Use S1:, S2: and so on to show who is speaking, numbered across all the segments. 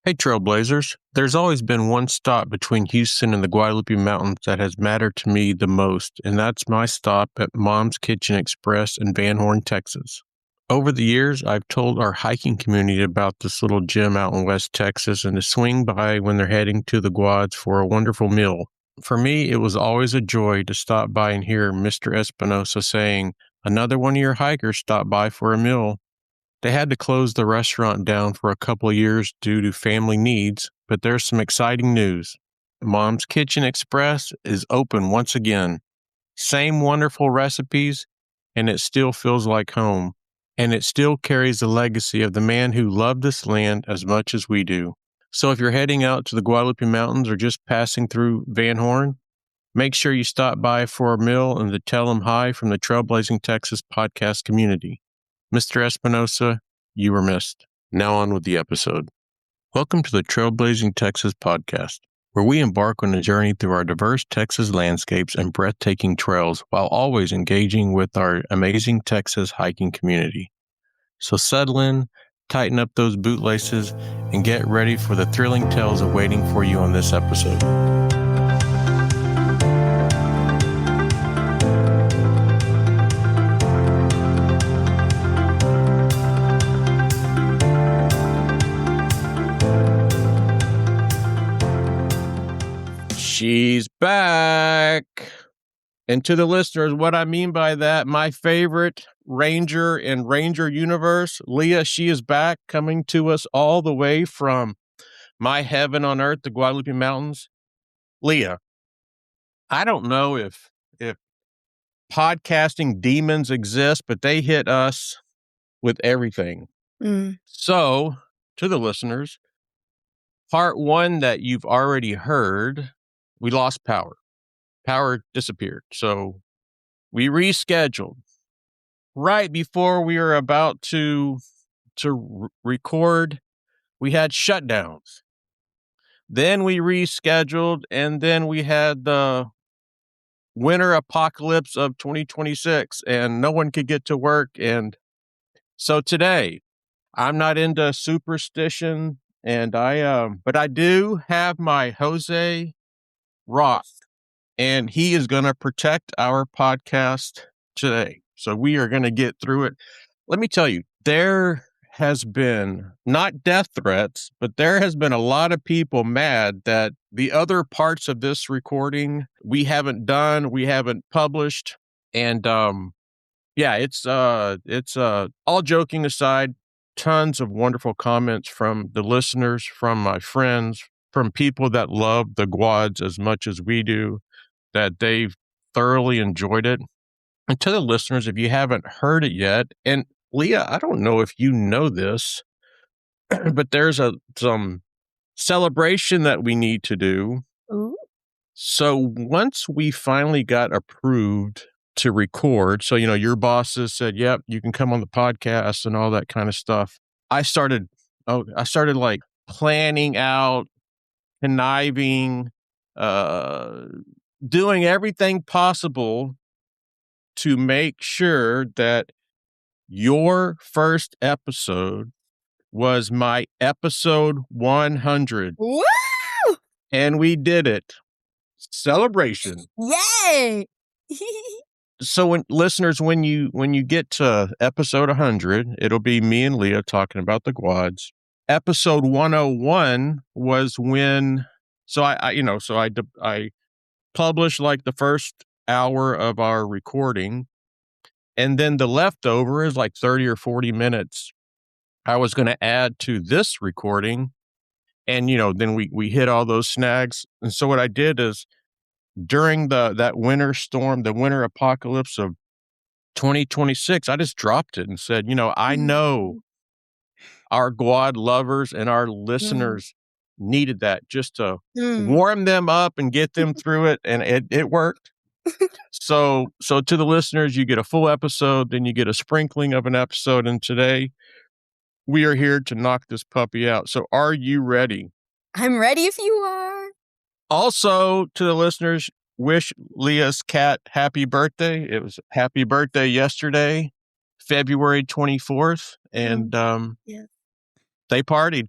S1: Hey, Trailblazers. There's always been one stop between Houston and the Guadalupe Mountains that has mattered to me the most, and that's my stop at Mom's Kitchen Express in Van Horn, Texas. Over the years, I've told our hiking community about this little gym out in West Texas and to swing by when they're heading to the Guads for a wonderful meal. For me, it was always a joy to stop by and hear Mr. Espinosa saying, "Another one of your hikers stopped by for a meal." They had to close the restaurant down for a couple of years due to family needs, but there's some exciting news. Mom's Kitchen Express is open once again. Same wonderful recipes, and it still feels like home. And it still carries the legacy of the man who loved this land as much as we do. So if you're heading out to the Guadalupe Mountains or just passing through Van Horn, make sure you stop by for a meal and to tell them hi from the Trailblazing Texas podcast community. Mr. Espinosa, you were missed. Now on with the episode. Welcome to the Trailblazing Texas podcast, where we embark on a journey through our diverse Texas landscapes and breathtaking trails while always engaging with our amazing Texas hiking community. So settle in, tighten up those bootlaces, and get ready for the thrilling tales awaiting for you on this episode. She's back. And to the listeners, what I mean by that, my favorite Ranger in Ranger universe, Leah, she is back, coming to us all the way from my heaven on earth, the Guadalupe Mountains. Leah, I don't know if podcasting demons exist, but they hit us with everything. So, to the listeners, part one that you've already heard, we lost power. Power disappeared. So we rescheduled right before we were about to record. We had shutdowns. Then we rescheduled, and then we had the winter apocalypse of 2026, and no one could get to work. And so today, I'm not into superstition, and but I do have my Jose Roth, and he is going to protect our podcast today. So we are going to get through it. Let me tell you, there has been not death threats, but there has been a lot of people mad that the other parts of this recording we haven't done, we haven't published. And yeah, it's all joking aside, tons of wonderful comments from the listeners, from my friends, from people that love the Guads as much as we do, that they've thoroughly enjoyed it. And to the listeners, if you haven't heard it yet, and Leah, I don't know if you know this, but there's some celebration that we need to do.
S2: Ooh.
S1: So once we finally got approved to record, so, your bosses said, yep, you can come on the podcast and all that kind of stuff. I started like planning out, conniving, doing everything possible to make sure that your first episode was my episode 100.
S2: Woo!
S1: And we did it. Celebration.
S2: Yay!
S1: So when you get to episode 100, it'll be me and Leah talking about the Guads. Episode 101 was when, so I published like the first hour of our recording, and then the leftover is like 30 or 40 minutes I was going to add to this recording. And, then we hit all those snags. And so what I did is during that winter storm, the winter apocalypse of 2026, I just dropped it and said, I know our Guad lovers and our listeners needed that just to warm them up and get them through it. And it worked. So to the listeners, you get a full episode, then you get a sprinkling of an episode. And today we are here to knock this puppy out. So are you ready?
S2: I'm ready if you are.
S1: Also, to the listeners, wish Leah's cat happy birthday. It was happy birthday yesterday, February 24th. And
S2: Yes.
S1: they partied.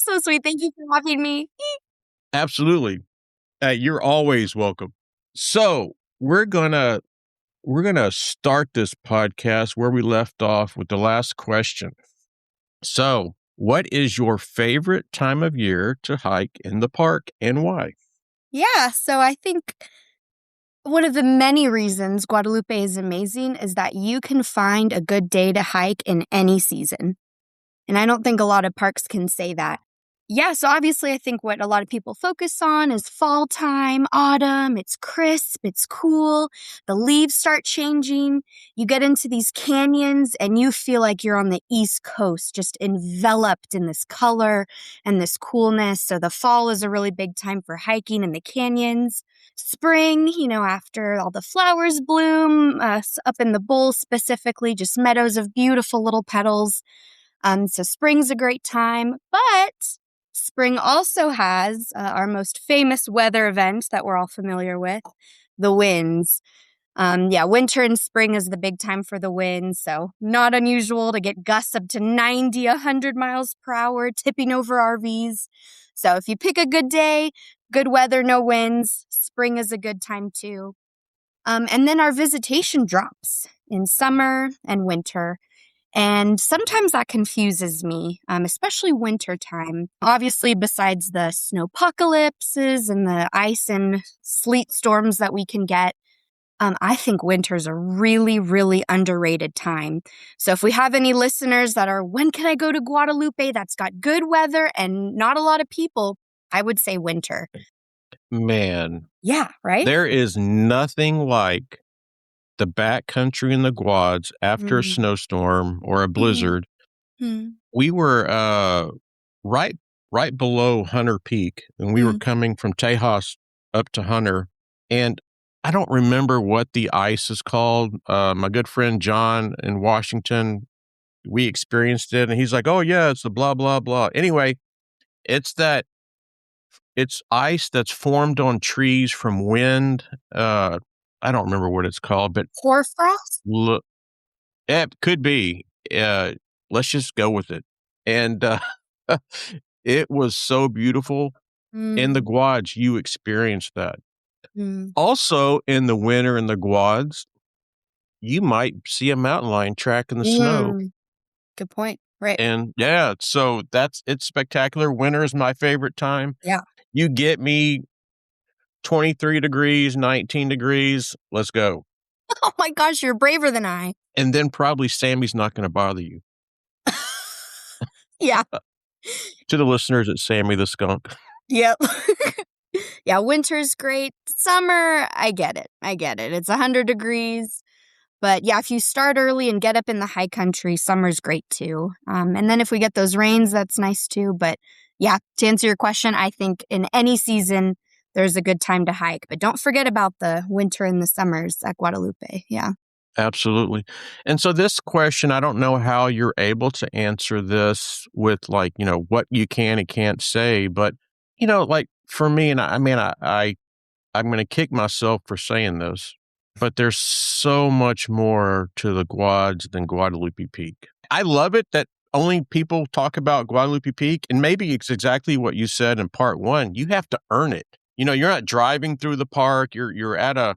S2: so sweet. Thank you for having me.
S1: Absolutely. You're always welcome. So we're gonna start this podcast where we left off with the last question. So, what is your favorite time of year to hike in the park and why?
S2: Yeah, so I think one of the many reasons Guadalupe is amazing is that you can find a good day to hike in any season. And I don't think a lot of parks can say that. Yeah, so obviously I think what a lot of people focus on is fall time, autumn, it's crisp, it's cool, the leaves start changing, you get into these canyons and you feel like you're on the East Coast, just enveloped in this color and this coolness. So the fall is a really big time for hiking in the canyons. Spring, after all the flowers bloom, up in the bowl specifically, just meadows of beautiful little petals. So spring's a great time, but spring also has our most famous weather event that we're all familiar with, the winds. Winter and spring is the big time for the winds, so not unusual to get gusts up to 90, 100 miles per hour, tipping over RVs. So if you pick a good day, good weather, no winds, spring is a good time too. And then our visitation drops in summer and winter. And sometimes that confuses me, especially wintertime. Obviously, besides the snowpocalypses and the ice and sleet storms that we can get, I think winter's a really, really underrated time. So if we have any listeners that are, when can I go to Guadalupe that's got good weather and not a lot of people, I would say winter.
S1: Man,
S2: Yeah, right?
S1: there is nothing like the backcountry in the Guads after a
S2: Mm.
S1: snowstorm or a
S2: Mm.
S1: blizzard.
S2: Mm.
S1: We were right below Hunter Peak, and we were
S2: Mm.
S1: coming from Tejas up to Hunter, and I don't remember what the ice is called. My good friend John in Washington, we experienced it, and he's like, "Oh yeah, it's the blah blah blah." Anyway, it's that it's ice that's formed on trees from wind. I don't remember what it's called, but
S2: Hoarfrost?
S1: look, it could be. Let's just go with it. And it was so beautiful. In the
S2: Mm.
S1: Guads, you experienced that.
S2: Mm.
S1: Also, in the winter in the Guads, you might see a mountain lion track in the snow.
S2: Mm. Good point. Right.
S1: And yeah, so it's spectacular. Winter is my favorite time.
S2: Yeah.
S1: You get me 23 degrees, 19 degrees, let's go.
S2: Oh my gosh, you're braver than I.
S1: And then probably Sammy's not going to bother you.
S2: Yeah.
S1: To the listeners, it's Sammy the skunk.
S2: Yep. Yeah, winter's great. Summer, I get it. It's 100 degrees. But yeah, if you start early and get up in the high country, summer's great too. And then if we get those rains, that's nice too. But yeah, to answer your question, I think in any season, there's a good time to hike. But don't forget about the winter and the summers at Guadalupe. Yeah.
S1: Absolutely. And so this question, I don't know how you're able to answer this with what you can and can't say, but like for me, and I'm going to kick myself for saying this, but there's so much more to the Guads than Guadalupe Peak. I love it that only people talk about Guadalupe Peak, and maybe it's exactly what you said in part one. You have to earn it. You're not driving through the park. You're at a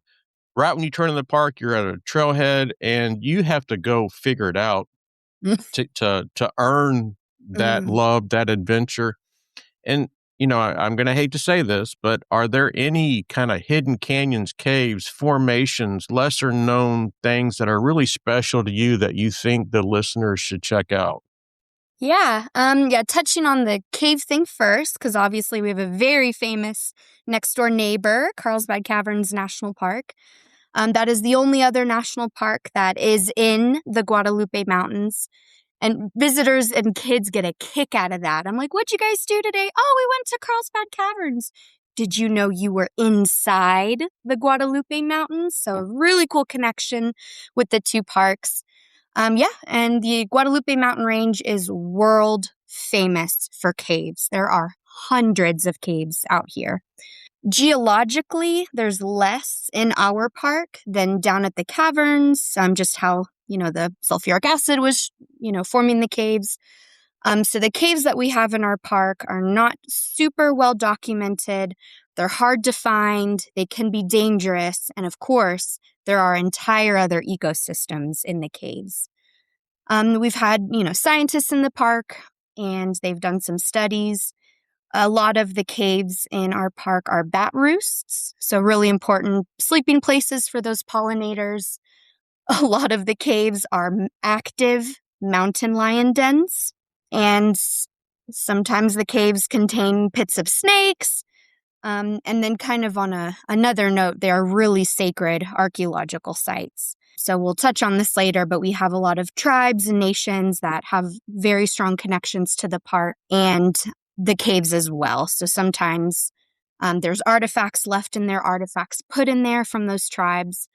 S1: right when you turn in the park, you're at a trailhead, and you have to go figure it out to earn that
S2: Mm.
S1: love, that adventure. And I'm going to hate to say this, but are there any kind of hidden canyons, caves, formations, lesser known things that are really special to you that you think the listeners should check out?
S2: Yeah. Touching on the cave thing first, because obviously we have a very famous next door neighbor, Carlsbad Caverns National Park. That is the only other national park that is in the Guadalupe Mountains. And visitors and kids get a kick out of that. I'm like, what'd you guys do today? Oh, we went to Carlsbad Caverns. Did you know you were inside the Guadalupe Mountains? So a really cool connection with the two parks. And the Guadalupe Mountain Range is world famous for caves. There are hundreds of caves out here. Geologically, there's less in our park than down at the caverns, just how, the sulfuric acid was, forming the caves. So the caves that we have in our park are not super well documented. They're hard to find. They can be dangerous. And of course, there are entire other ecosystems in the caves. We've had, scientists in the park, and they've done some studies. A lot of the caves in our park are bat roosts, so really important sleeping places for those pollinators. A lot of the caves are active mountain lion dens, and sometimes the caves contain pits of snakes. And then kind of on another note, they are really sacred archaeological sites. So we'll touch on this later, but we have a lot of tribes and nations that have very strong connections to the park and the caves as well. So sometimes there's artifacts left in there, artifacts put in there from those tribes.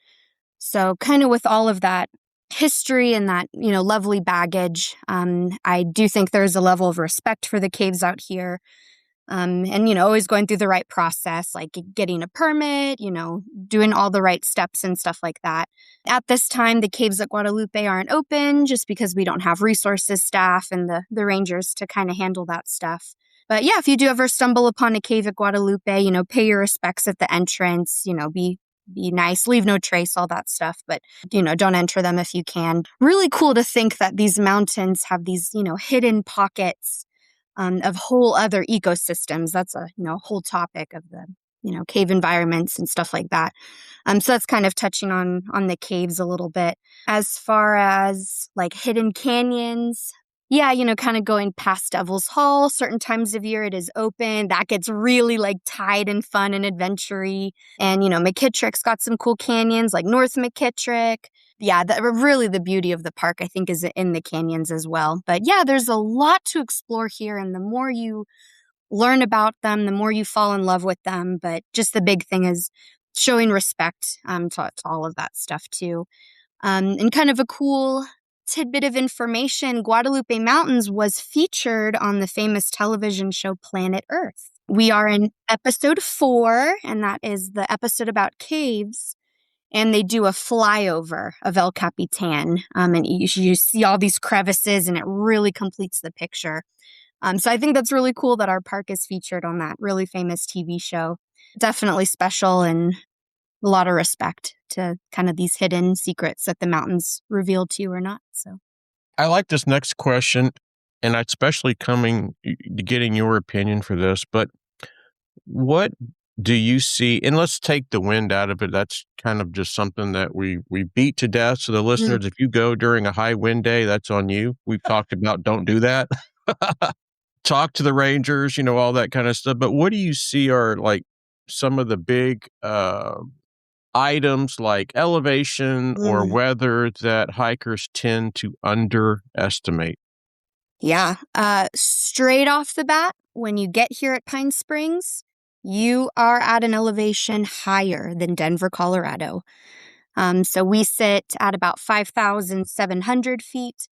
S2: So kind of with all of that history and that, lovely baggage, I do think there's a level of respect for the caves out here. And, always going through the right process, like getting a permit, doing all the right steps and stuff like that. At this time, the caves at Guadalupe aren't open just because we don't have resources, staff, and the rangers to kind of handle that stuff. But yeah, if you do ever stumble upon a cave at Guadalupe, pay your respects at the entrance, be nice, leave no trace, all that stuff. But, don't enter them if you can. Really cool to think that these mountains have these, hidden pockets of whole other ecosystems. That's a whole topic of the cave environments and stuff like that. So that's kind of touching on the caves a little bit. As far as like hidden canyons, yeah, kind of going past Devil's Hall. Certain times of year it is open. That gets really like tied and fun and adventure-y. And McKittrick's got some cool canyons like North McKittrick. Yeah, really the beauty of the park, I think, is in the canyons as well. But yeah, there's a lot to explore here. And the more you learn about them, the more you fall in love with them. But just the big thing is showing respect to all of that stuff, too. And kind of a cool tidbit of information, Guadalupe Mountains was featured on the famous television show Planet Earth. We are in episode 4, and that is the episode about caves. And they do a flyover of El Capitan. And you see all these crevices, and it really completes the picture. So I think that's really cool that our park is featured on that really famous TV show. Definitely special, and a lot of respect to kind of these hidden secrets that the mountains reveal to you or not. So
S1: I like this next question, and especially getting your opinion for this, but what do you see? And let's take the wind out of it. That's kind of just something that we beat to death. So the listeners, if you go during a high wind day, that's on you. We've talked about don't do that. Talk to the rangers, all that kind of stuff. But what do you see are like some of the big items like elevation or weather that hikers tend to underestimate?
S2: Yeah. Straight off the bat, when you get here at Pine Springs, you are at an elevation higher than Denver, Colorado. So we sit at about 5,700 feet,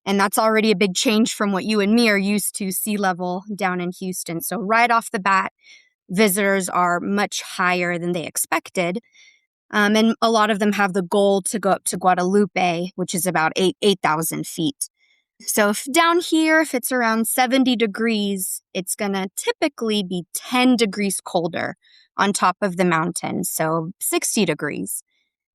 S2: and that's already a big change from what you and me are used to sea level down in Houston. So right off the bat, visitors are much higher than they expected. And a lot of them have the goal to go up to Guadalupe, which is about 8,000 feet. So if down here, if it's around 70 degrees, it's going to typically be 10 degrees colder on top of the mountain, so 60 degrees.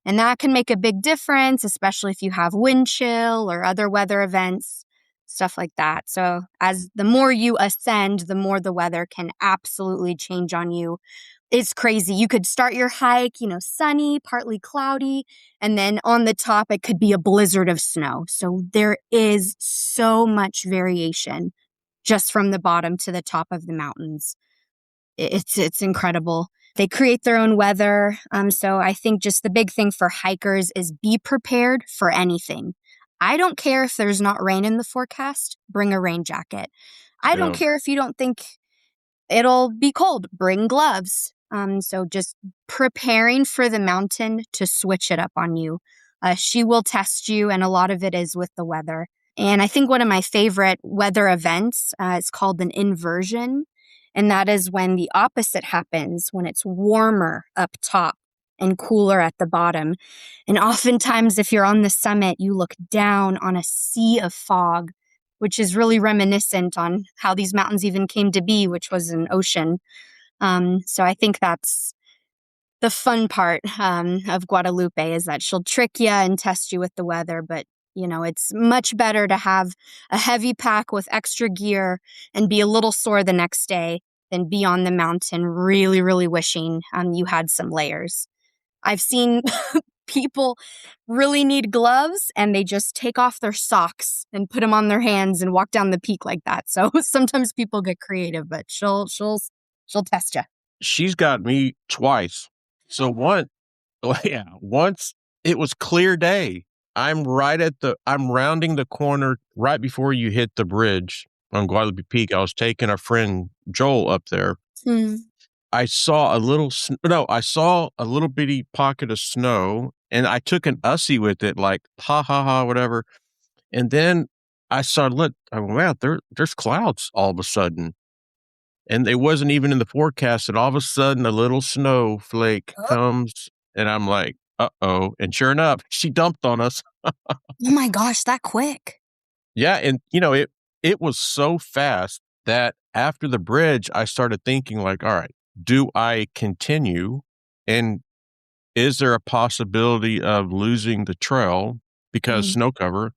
S2: And that can make a big difference, especially if you have wind chill or other weather events, stuff like that. So as the more you ascend, the more the weather can absolutely change on you. It's crazy. You could start your hike, sunny, partly cloudy, and then on the top, it could be a blizzard of snow. So there is so much variation just from the bottom to the top of the mountains. It's incredible. They create their own weather. So I think just the big thing for hikers is be prepared for anything. I don't care if there's not rain in the forecast, bring a rain jacket. I don't care if you don't think it'll be cold, bring gloves. So just preparing for the mountain to switch it up on you. She will test you, and a lot of it is with the weather. And I think one of my favorite weather events is called an inversion. And that is when the opposite happens, when it's warmer up top and cooler at the bottom. And oftentimes, if you're on the summit, you look down on a sea of fog. which is really reminiscent on how these mountains even came to be, which was an ocean. So I think that's the fun part of Guadalupe, is that she'll trick you and test you with the weather. But, it's much better to have a heavy pack with extra gear and be a little sore the next day than be on the mountain really, really wishing you had some layers. I've seen people really need gloves and they just take off their socks and put them on their hands and walk down the peak like that. So sometimes people get creative, but she'll test you.
S1: She's got me twice. So once it was clear day. I'm rounding the corner right before you hit the bridge on Guadalupe Peak. I was taking our friend Joel up there. I saw I saw a little bitty pocket of snow, and I took an Ussie with it, like, ha, ha, ha, whatever. And then I went, wow, there's clouds all of a sudden. And it wasn't even in the forecast, and all of a sudden, a little snowflake comes, and I'm like, uh-oh. And sure enough, she dumped on us.
S2: Oh my gosh, that quick.
S1: Yeah, and, it was so fast that after the bridge, I started thinking, like, all right, do I continue? And is there a possibility of losing the trail because snow cover?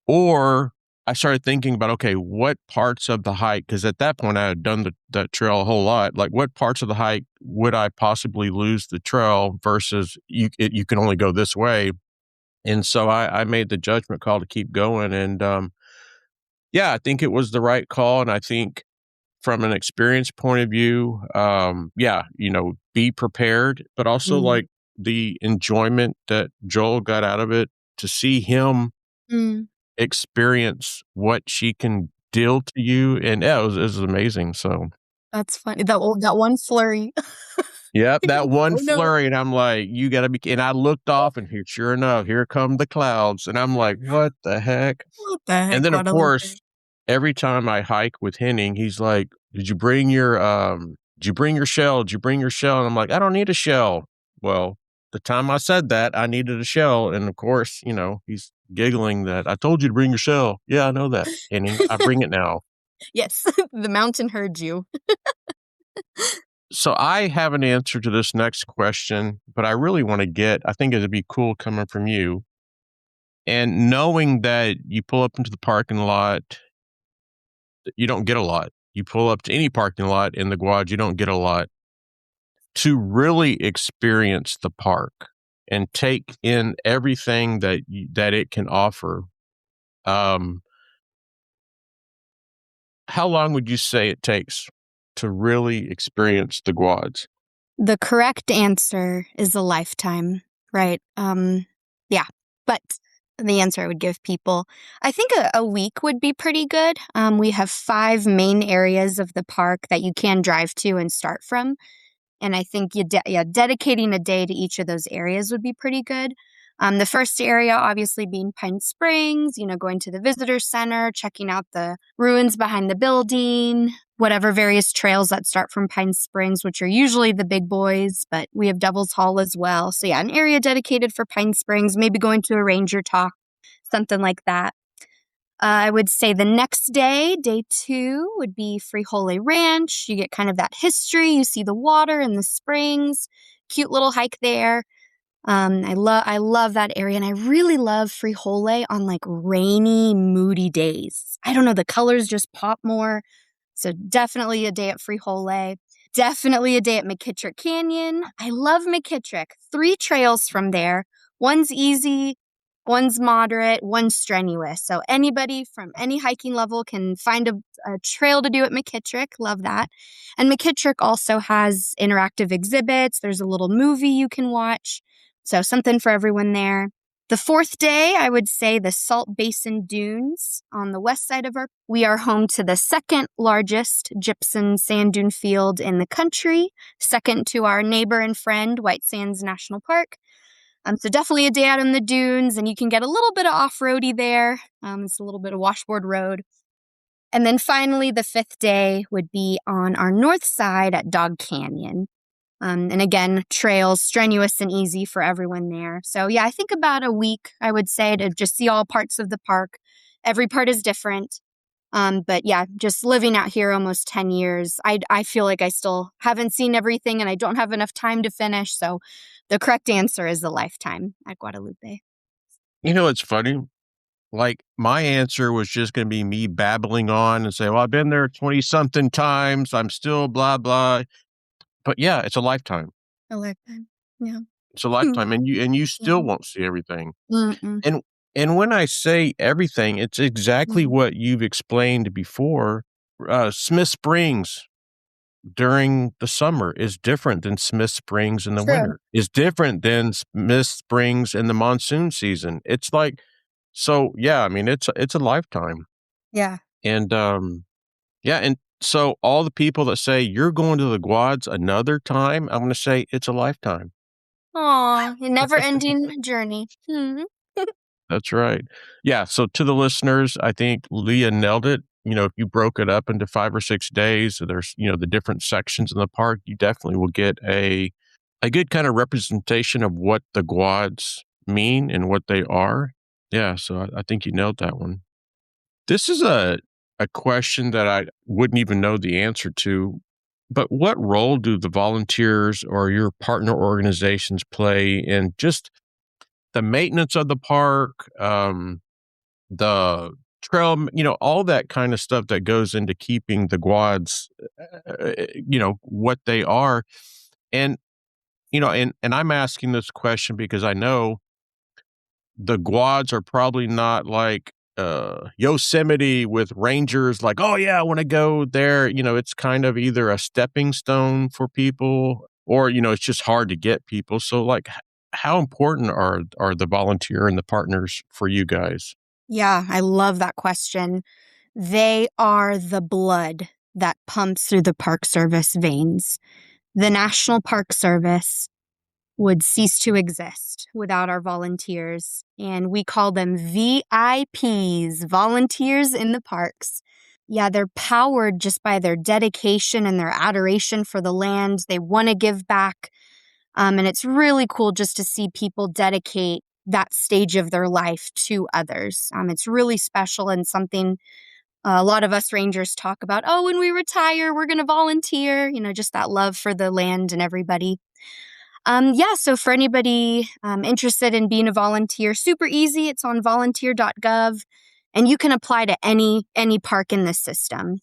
S1: Or I started thinking about, okay, what parts of the hike, because at that point I had done that trail a whole lot, like what parts of the hike would I possibly lose the trail versus you can only go this way. And so I made the judgment call to keep going. And I think it was the right call. And I think from an experience point of view, be prepared, but also like the enjoyment that Joel got out of it, to see him experience what she can deal to you. And it was amazing. So
S2: that's funny. That one flurry.
S1: Yep, that one flurry, and I'm like, you gotta be. And I looked off, and sure enough, here come the clouds, and I'm like, what the heck?
S2: What the heck?
S1: And then, of course, every time I hike with Henning, he's like, did you bring your shell? Did you bring your shell? And I'm like, I don't need a shell. Well, the time I said that, I needed a shell, and of course, he's giggling that I told you to bring your shell. Yeah, I know that, Henning. I bring it now.
S2: Yes, the mountain heard you.
S1: So I have an answer to this next question, but I really want to I think it'd be cool coming from you. And knowing that you pull up into the parking lot, you don't get a lot. You pull up to any parking lot in the Guads, you don't get a lot. To really experience the park and take in everything that it can offer, how long would you say it takes to really experience the Guads?
S2: The correct answer is a lifetime, right? But the answer I would give people, I think a week would be pretty good. We have 5 main areas of the park that you can drive to and start from. And I think dedicating a day to each of those areas would be pretty good. The first area obviously being Pine Springs, going to the visitor center, checking out the ruins behind the building, whatever various trails that start from Pine Springs, which are usually the big boys, but we have Devil's Hall as well. So an area dedicated for Pine Springs, maybe going to a ranger talk, something like that. I would say the next day, day 2, would be Frijole Ranch. You get kind of that history. You see the water and the springs. Cute little hike there. I love that area, and I really love Frijole on like rainy, moody days. I don't know, the colors just pop more. So definitely a day at Frijole. Definitely a day at McKittrick Canyon. I love McKittrick. 3 trails from there. One's easy, one's moderate, one's strenuous. So anybody from any hiking level can find a trail to do at McKittrick. Love that. And McKittrick also has interactive exhibits. There's a little movie you can watch. So something for everyone there. The 4th day, I would say the Salt Basin Dunes on the west side of we are home to the 2nd largest gypsum sand dune field in the country, second to our neighbor and friend, White Sands National Park. So definitely a day out in the dunes, and you can get a little bit of off-roady there. It's a little bit of washboard road. And then finally, the 5th day would be on our north side at Dog Canyon. And again, trails, strenuous and easy for everyone there. So I think about a week, I would say, to just see all parts of the park. Every part is different. But yeah, just living out here almost 10 years, I feel like I still haven't seen everything and I don't have enough time to finish. So the correct answer is a lifetime at Guadalupe.
S1: It's funny. Like, my answer was just going to be me babbling on and say, well, I've been there 20 something times. I'm still blah, blah. But yeah, it's a lifetime.
S2: A lifetime. Yeah.
S1: It's a lifetime. And you still
S2: Yeah.
S1: won't see everything.
S2: Mm-mm.
S1: And when I say everything, it's exactly what you've explained before. Smith Springs during the summer is different than Smith Springs in the
S2: True.
S1: winter, is different than Smith Springs in the monsoon season. It's like, so yeah, I mean, it's a lifetime.
S2: Yeah.
S1: And yeah, and so all the people that say you're going to the Guads another time, I'm going to say it's a lifetime.
S2: Aw, a never-ending journey.
S1: That's right. Yeah. So to the listeners, I think Leah nailed it. If you broke it up into 5 or 6 days, so there's, the different sections in the park, you definitely will get a good kind of representation of what the Guads mean and what they are. Yeah. So I think you nailed that one. This is a question that I wouldn't even know the answer to, but what role do the volunteers or your partner organizations play in just the maintenance of the park, the trail, all that kind of stuff that goes into keeping the Guads, what they are. And, and I'm asking this question because I know the Guads are probably not like Yosemite with rangers like, oh yeah, I want to go there. It's kind of either a stepping stone for people or, it's just hard to get people. So like, how important are the volunteer and the partners for you guys?
S2: Yeah, I love that question. They are the blood that pumps through the Park Service veins. The National Park Service would cease to exist without our volunteers, and we call them VIPs, volunteers in the parks. Yeah, they're powered just by their dedication and their adoration for the land. They want to give back. And it's really cool just to see people dedicate that stage of their life to others. It's really special and something a lot of us rangers talk about. Oh, when we retire, we're going to volunteer, just that love for the land and everybody. Yeah, so for anybody interested in being a volunteer, super easy. It's on volunteer.gov, and you can apply to any park in the system.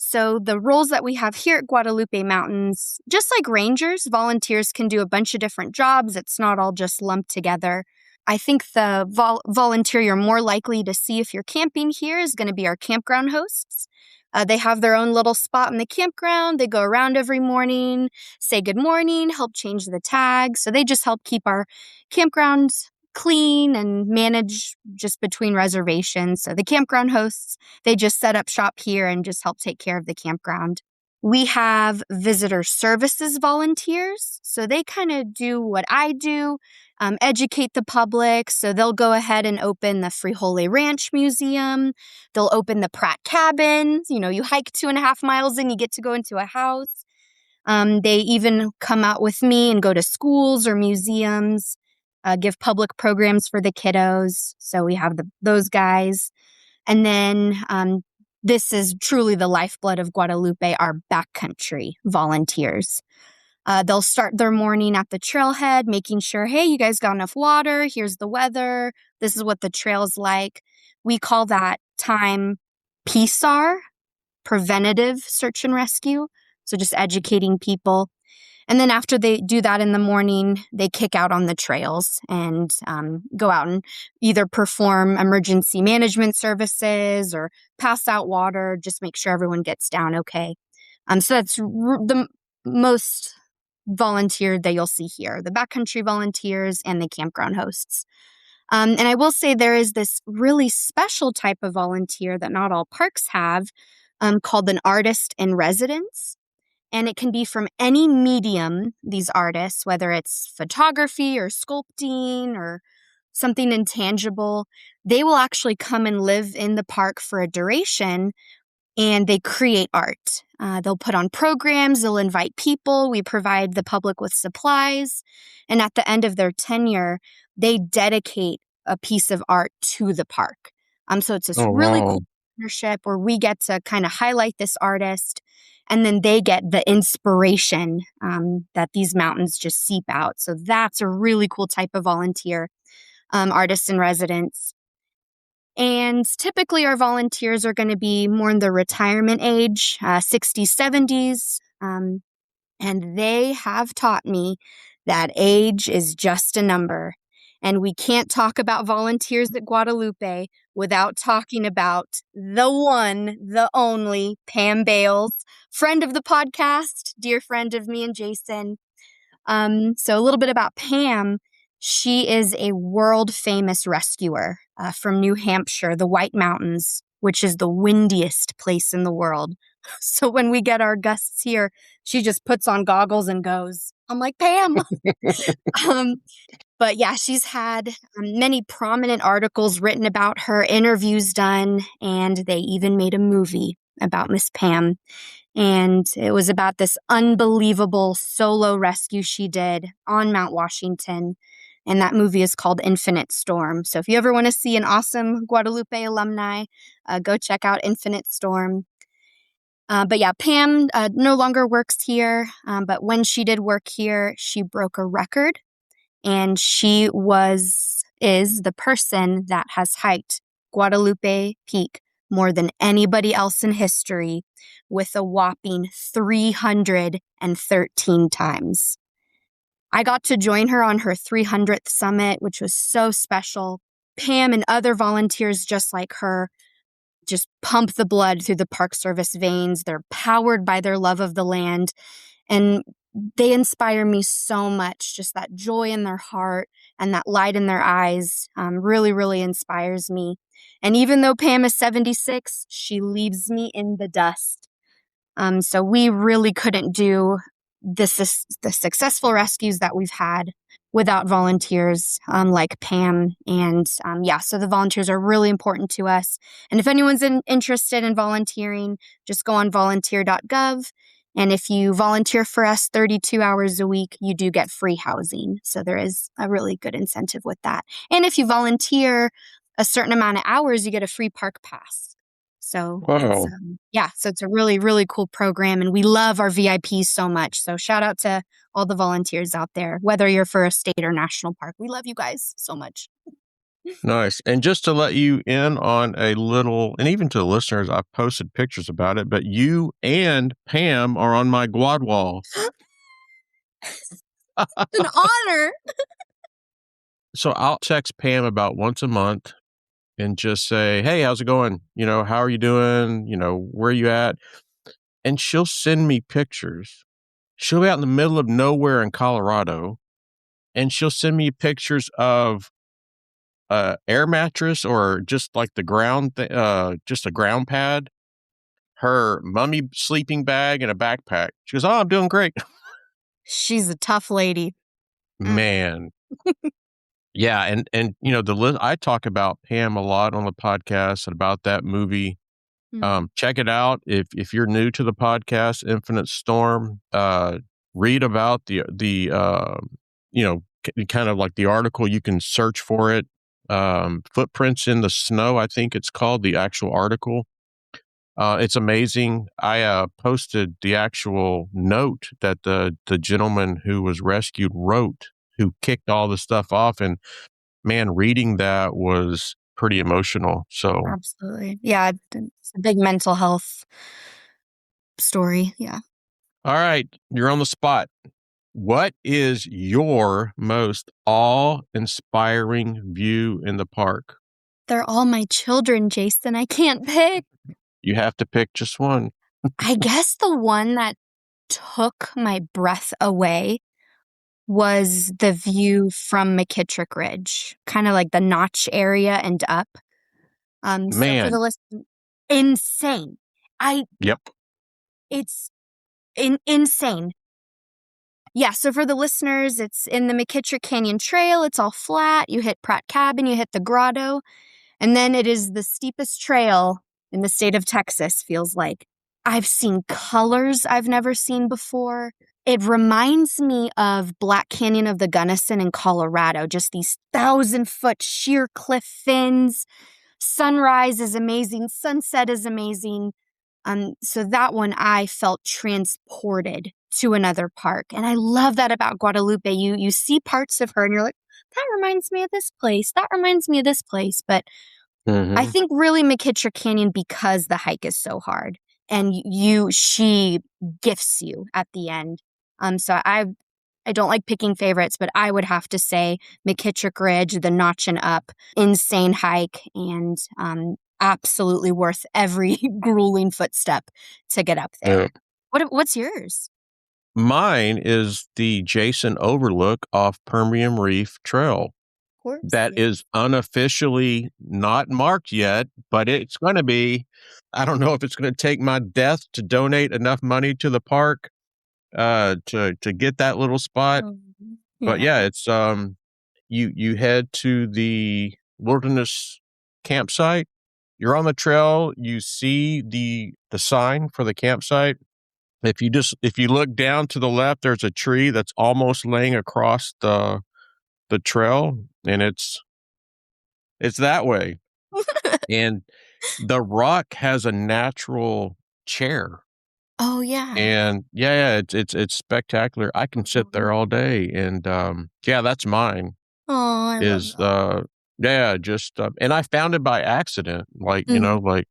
S2: So the roles that we have here at Guadalupe Mountains, just like rangers, volunteers can do a bunch of different jobs. It's not all just lumped together. I think the volunteer you're more likely to see if you're camping here is going to be our campground hosts. They have their own little spot in the campground. They go around every morning, say good morning, help change the tags. So they just help keep our campgrounds clean and manage just between reservations. So the campground hosts, they just set up shop here and just help take care of the campground. We have visitor services volunteers. So they kind of do what I do, educate the public. So they'll go ahead and open the Frijole Ranch Museum. They'll open the Pratt Cabin. You hike 2.5 miles and you get to go into a house. They even come out with me and go to schools or museums, give public programs for the kiddos. So we have those guys. And then this is truly the lifeblood of Guadalupe, our backcountry volunteers. They'll start their morning at the trailhead, making sure, hey, you guys got enough water. Here's the weather. This is what the trail's like. We call that time PSAR, preventative search and rescue. So just educating people. And then after they do that in the morning, they kick out on the trails and go out and either perform emergency management services or pass out water, just make sure everyone gets down okay. So that's the most volunteered that you'll see here, the backcountry volunteers and the campground hosts. And I will say there is this really special type of volunteer that not all parks have called an artist in residence. And it can be from any medium, these artists, whether it's photography or sculpting or something intangible. They will actually come and live in the park for a duration and they create art. They'll put on programs, they'll invite people, we provide the public with supplies, and at the end of their tenure, they dedicate a piece of art to the park. So it's this
S1: Oh,
S2: really
S1: wow.
S2: cool partnership where we get to kind of highlight this artist, and then they get the inspiration that these mountains just seep out. So that's a really cool type of volunteer, artists in residence. And typically our volunteers are going to be more in the retirement age, 60s, 70s. And they have taught me that age is just a number. And we can't talk about volunteers at Guadalupe without talking about the one, the only Pam Bales, friend of the podcast, dear friend of me and Jason. So a little bit about Pam. She is a world famous rescuer from New Hampshire, the White Mountains, which is the windiest place in the world. So when we get our guests here, she just puts on goggles and goes. I'm like, Pam. But yeah, she's had many prominent articles written about her, interviews done, and they even made a movie about Miss Pam. And it was about this unbelievable solo rescue she did on Mount Washington. And that movie is called Infinite Storm. So if you ever want to see an awesome Guadalupe alumni, go check out Infinite Storm. But yeah, Pam no longer works here. But when she did work here, she broke a record. And she is the person that has hiked Guadalupe Peak more than anybody else in history, with a whopping 313 times. I got to join her on her 300th summit, which was so special. Pam and other volunteers just like her just pump the blood through the Park Service veins. They're powered by their love of the land. And they inspire me so much. Just that joy in their heart and that light in their eyes really, really inspires me. And even though Pam is 76, she leaves me in the dust. So we really couldn't do the successful rescues that we've had without volunteers like Pam. And so the volunteers are really important to us. And if anyone's interested in volunteering, just go on volunteer.gov. And if you volunteer for us 32 hours a week, you do get free housing. So there is a really good incentive with that. And if you volunteer a certain amount of hours, you get a free park pass. So
S1: wow.
S2: So it's a really, really cool program. And we love our VIPs so much. So shout out to all the volunteers out there, whether you're for a state or national park. We love you guys so much.
S1: Nice. And just to let you in on a little, and even to the listeners, I've posted pictures about it, but you and Pam are on my Guad wall.
S2: It's an honor.
S1: So I'll text Pam about once a month and just say, hey, how's it going? How are you doing? Where are you at? And she'll send me pictures. She'll be out in the middle of nowhere in Colorado, and she'll send me pictures of air mattress or just like the ground, just a ground pad, her mummy sleeping bag, and a backpack. She goes, oh, I'm doing great.
S2: She's a tough lady.
S1: Man. Yeah. And I talk about Pam a lot on the podcast and about that movie. Check it out. If you're new to the podcast, Infinite Storm, read about the kind of like the article. You can search for it. Footprints in the Snow, I think it's called, the actual article. It's amazing. I posted the actual note that the gentleman who was rescued wrote, who kicked all the stuff off. And man, reading that was pretty emotional. So
S2: absolutely. Yeah. It's a big mental health story. Yeah.
S1: All right. You're on the spot. What is your most awe-inspiring view in the park?
S2: They're all my children, Jason. I can't pick.
S1: You have to pick just one.
S2: I guess the one that took my breath away was the view from McKittrick Ridge, kind of like the Notch area and up. So for the list, insane.
S1: Yep.
S2: It's insane. Yeah, so for the listeners, it's in the McKittrick Canyon Trail. It's all flat. You hit Pratt Cabin, you hit the grotto, and then it is the steepest trail in the state of Texas, feels like. I've seen colors I've never seen before. It reminds me of Black Canyon of the Gunnison in Colorado, just these 1,000-foot sheer cliff fins, Sunrise is amazing. Sunset is amazing. So that one I felt transported to another park. And I love that about Guadalupe. You see parts of her and you're like, that reminds me of this place. That reminds me of this place. But I think really McKittrick Canyon, because the hike is so hard and she gifts you at the end. So I don't like picking favorites, but I would have to say McKittrick Ridge, the Notch and Up, insane hike, and absolutely worth every grueling footstep to get up there. Yeah. What's yours?
S1: Mine is the Jason Overlook off Permian Reef Trail. Of course, that is unofficially not marked yet, but it's going to be. I don't know if it's going to take my death to donate enough money to the park to get that little spot. But yeah, it's you head to the wilderness campsite. You're on the trail. You see the sign for the campsite. If you look down to the left, there's a tree that's almost laying across the trail, and it's that way. And the rock has a natural chair.
S2: Oh yeah.
S1: And yeah, it's spectacular. I can sit there all day, and yeah, that's mine.
S2: Oh, I love that.
S1: Yeah, just and I found it by accident, like like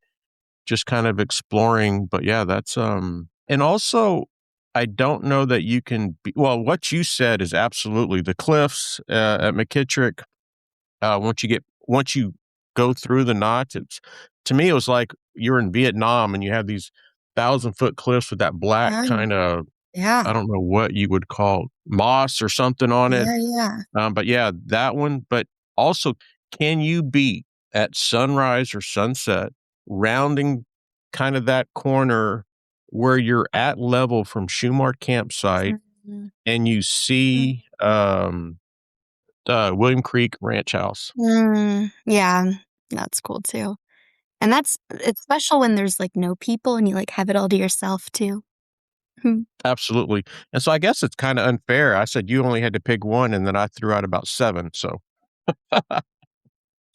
S1: just kind of exploring. But yeah, that's and also I don't know that you can be, well, what you said is absolutely the cliffs at McKittrick. Once you go through the notch, to me it was like you're in Vietnam and you have these 1,000-foot cliffs with that black kind of, I don't know what you would call moss or something on it. But yeah, that one. But also, can you beat at sunrise or sunset, rounding kind of that corner where you're at level from Shumart Campsite and you see William Creek Ranch House?
S2: Yeah, that's cool too. And it's special when there's like no people and you like have it all to yourself too.
S1: Absolutely. And so I guess it's kind of unfair. I said you only had to pick one, and then I threw out about 7. So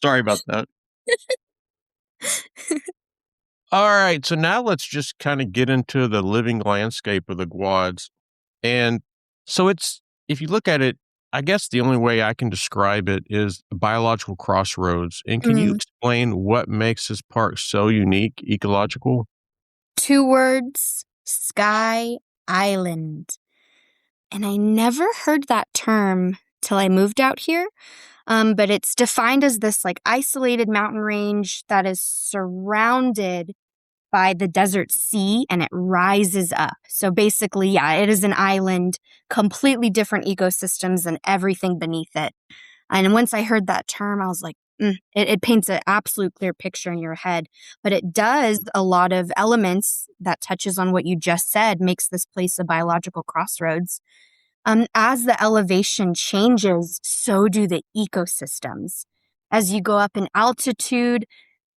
S1: sorry about that. All right. So now let's just kind of get into the living landscape of the Guads. And so if you look at it, I guess the only way I can describe it is a biological crossroads. And can you explain what makes this park so unique, ecological?
S2: 2 words: Sky Island. And I never heard that term till I moved out here. But it's defined as this like isolated mountain range that is surrounded by the desert sea and it rises up. So basically, yeah, it is an island, completely different ecosystems and everything beneath it. And once I heard that term, I was like, it paints an absolute clear picture in your head. But it does a lot of elements that touches on what you just said, makes this place a biological crossroads. As the elevation changes, so do the ecosystems. As you go up in altitude,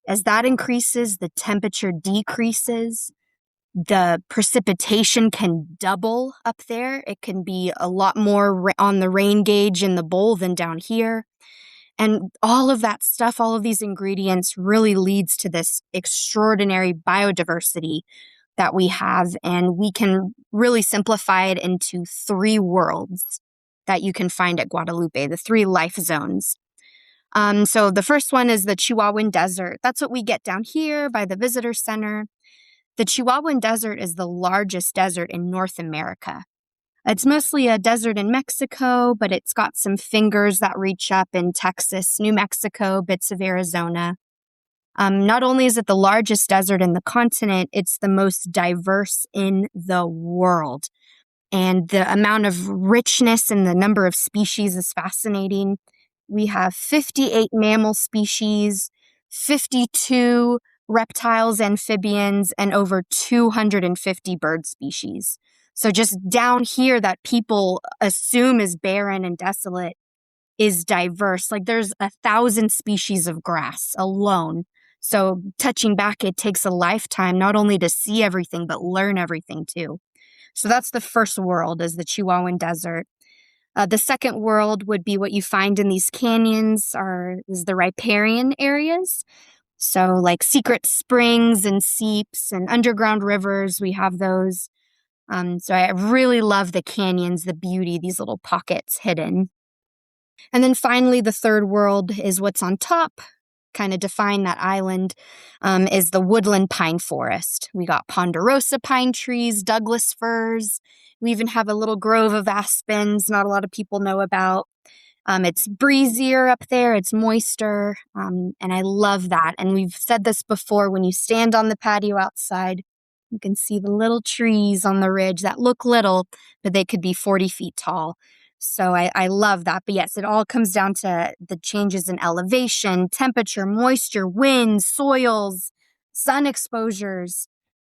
S2: as that increases, the temperature decreases. The precipitation can double up there. It can be a lot more on the rain gauge in the bowl than down here. And all of that stuff, all of these ingredients really leads to this extraordinary biodiversity that we have. And we can really simplify it into 3 worlds that you can find at Guadalupe, the 3 life zones. So the first one is the Chihuahuan Desert. That's what we get down here by the visitor center. The Chihuahuan Desert is the largest desert in North America. It's mostly a desert in Mexico, but it's got some fingers that reach up in Texas, New Mexico, bits of Arizona. Not only is it the largest desert in the continent, it's the most diverse in the world. And the amount of richness and the number of species is fascinating. We have 58 mammal species, 52 reptiles, amphibians, and over 250 bird species. So just down here that people assume is barren and desolate is diverse. Like there's 1,000 species of grass alone. So touching back, it takes a lifetime not only to see everything, but learn everything too. So that's the first world, is the Chihuahuan Desert. The second world would be what you find in these canyons is the riparian areas. So, like secret springs and seeps and underground rivers, we have those. So I really love the canyons, the beauty, these little pockets hidden. And then finally, the third world is what's on top, kind of define that island, is the woodland pine forest. We got ponderosa pine trees, Douglas firs. We even have a little grove of aspens not a lot of people know about. It's breezier up there, it's moister, and I love that. And we've said this before, when you stand on the patio outside, you can see the little trees on the ridge that look little, but they could be 40 feet tall. So I love that. But yes, it all comes down to the changes in elevation, temperature, moisture, winds, soils, sun exposures.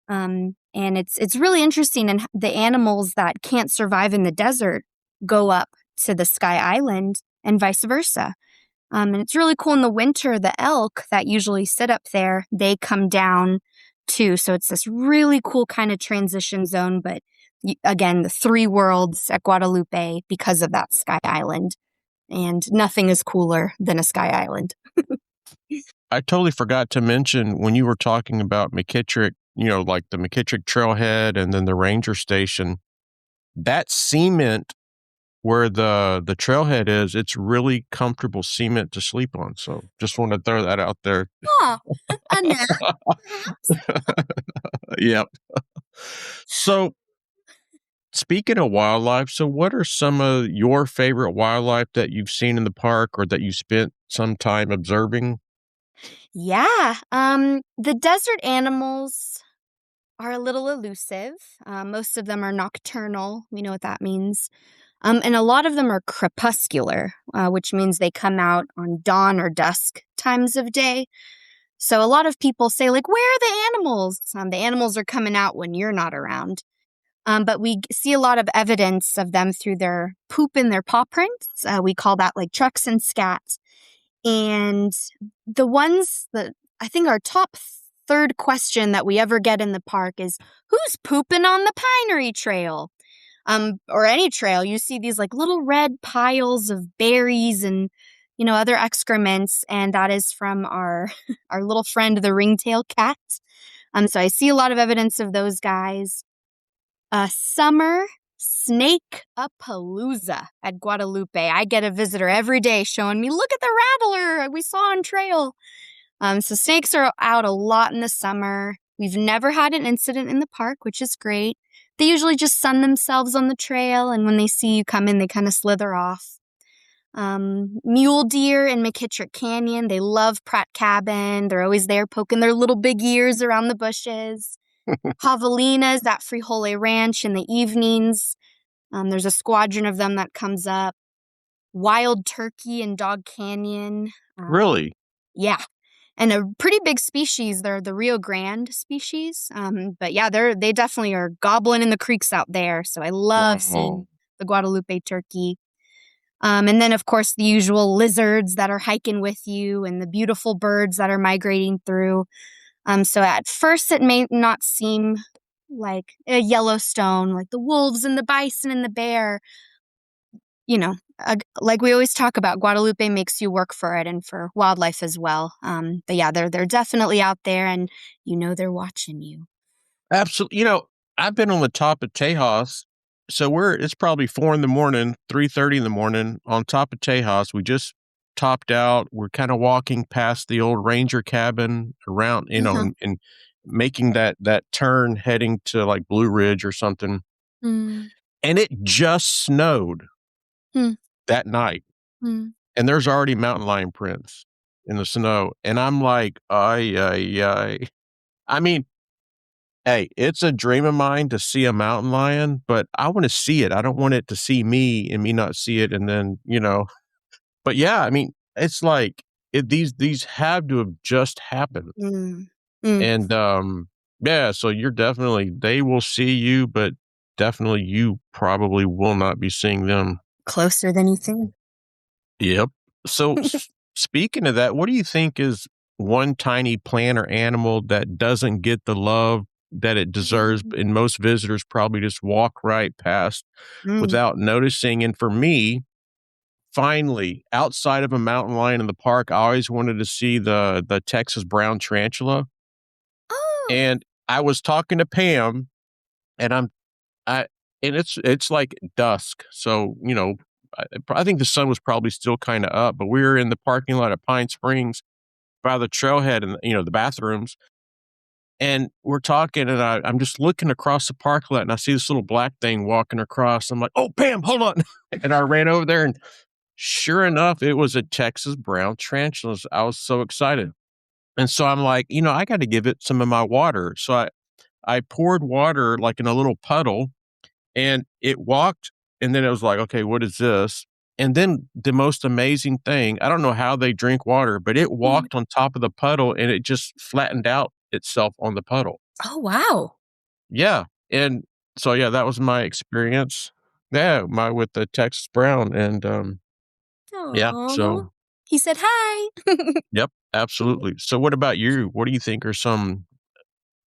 S2: And it's really interesting. And the animals that can't survive in the desert go up to the Sky Island and vice versa. And it's really cool in the winter, the elk that usually sit up there, they come down too. So it's this really cool kind of transition zone. But again, the three worlds at Guadalupe because of that Sky Island. And nothing is cooler than a Sky Island.
S1: I totally forgot to mention when you were talking about McKittrick, like the McKittrick Trailhead and then the Ranger Station, that cement where the trailhead is, it's really comfortable cement to sleep on. So just want to throw that out there.
S2: Oh, a nap,
S1: Yep. So speaking of wildlife, so what are some of your favorite wildlife that you've seen in the park or that you spent some time observing?
S2: Yeah. The desert animals are a little elusive. Most of them are nocturnal. We know what that means. And a lot of them are crepuscular, which means they come out on dawn or dusk times of day. So a lot of people say, like, where are the animals? The animals are coming out when you're not around. But we see a lot of evidence of them through their poop and their paw prints. We call that like trucks and scat. And the ones that I think our top third question that we ever get in the park is, who's pooping on the Pinery Trail? Or any trail, you see these like little red piles of berries and, other excrements. And that is from our, our little friend, the ringtail cat. So I see a lot of evidence of those guys. Summer Snake-a-palooza at Guadalupe. I get a visitor every day showing me, look at the rattler we saw on trail. So snakes are out a lot in the summer. We've never had an incident in the park, which is great. They usually just sun themselves on the trail, and when they see you come in, they kind of slither off. Mule deer in McKittrick Canyon, they love Pratt Cabin. They're always there poking their little big ears around the bushes. Javelinas at Frijole Ranch in the evenings. There's a squadron of them that comes up. Wild turkey in Dog Canyon.
S1: Really?
S2: Yeah. And a pretty big species. They're the Rio Grande species. But yeah, they definitely are gobbling in the creeks out there. So I love seeing the Guadalupe turkey. And then, of course, the usual lizards that are hiking with you and the beautiful birds that are migrating through. So at first it may not seem like a Yellowstone, like the wolves and the bison and the bear. Like we always talk about, Guadalupe makes you work for it and for wildlife as well. But yeah, they're definitely out there, and they're watching you.
S1: Absolutely. I've been on the top of Tejas. So it's probably 4 in the morning, 3:30 in the morning on top of Tejas. We just topped out. We're kind of walking past the old Ranger cabin around, and making that turn heading to like Blue Ridge or something.
S2: Mm.
S1: And it just snowed that night. And there's already mountain lion prints in the snow. And I'm like, ay. I mean, hey, it's a dream of mine to see a mountain lion, but I want to see it. I don't want it to see me and me not see it. And then, but yeah, I mean, it's like these have to have just happened. And, yeah, so they will see you, but definitely you probably will not be seeing them.
S2: Closer than you think.
S1: Yep. So speaking of that, what do you think is one tiny plant or animal that doesn't get the love that it deserves, and most visitors probably just walk right past without noticing? And for me, finally, outside of a mountain lion in the park, I always wanted to see the Texas brown tarantula.
S2: Oh.
S1: And I was talking to Pam, and I and it's like dusk, so, I think the sun was probably still kinda up, but we were in the parking lot at Pine Springs by the trailhead and, the bathrooms, and we're talking, and I'm just looking across the parking lot, and I see this little black thing walking across. I'm like, "Oh, Pam, hold on." And I ran over there, and sure enough, it was a Texas brown tarantula. I was so excited. And so I'm like, I gotta give it some of my water. So I poured water, like, in a little puddle, and it walked, and then it was like, "Okay, what is this?" And then the most amazing thing, I don't know how they drink water, but it
S2: Mhm.
S1: walked on top of the puddle, and it just flattened out itself on the puddle.
S2: Oh, wow.
S1: Yeah, and so, yeah, that was my experience. Yeah, my with the Texas brown, and, yeah,
S2: Aw.
S1: so
S2: He said hi.
S1: yep, absolutely. So what about you? What do you think are some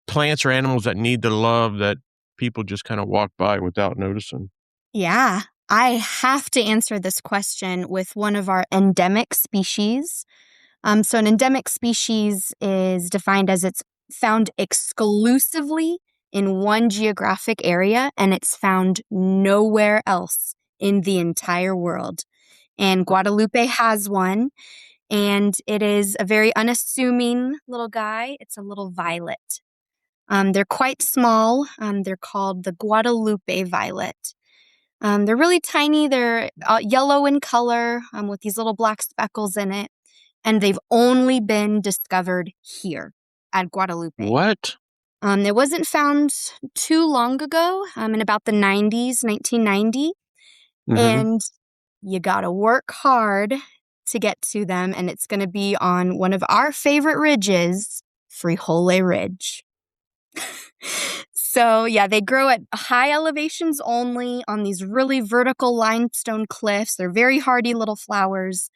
S1: plants or animals that need the love that people just kinda walk by without noticing?
S2: Yeah, I have to answer this question with one of our endemic species. So an endemic species is defined as it's found exclusively in one geographic area and it's found nowhere else in the entire world. And Guadalupe has one, and it is a very unassuming little guy. It's a little violet. They're quite small. They're called the Guadalupe violet. They're really tiny. They're yellow in color with these little black speckles in it. And they've only been discovered here at Guadalupe.
S1: What?
S2: It wasn't found too long ago, in about the 90s, 1990.
S1: Mhm.
S2: And you got to work hard to get to them. And it's going to be on one of our favorite ridges, Frijole Ridge. So, yeah, they grow at high elevations only on these really vertical limestone cliffs. They're very hardy little flowers.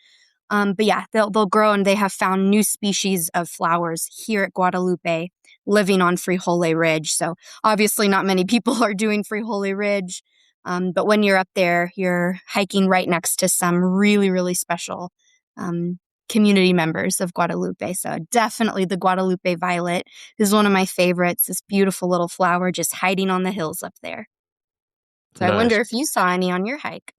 S2: But yeah, they'll grow, and they have found new species of flowers here at Guadalupe living on Frijole Ridge. So obviously not many people are doing Frijole Ridge. But when you're up there, you're hiking right next to some really, really special um, community members of Guadalupe. So definitely the Guadalupe violet is one of my favorites. This beautiful little flower just hiding on the hills up there. So I
S1: Nice.
S2: wonder if you saw any on your hike.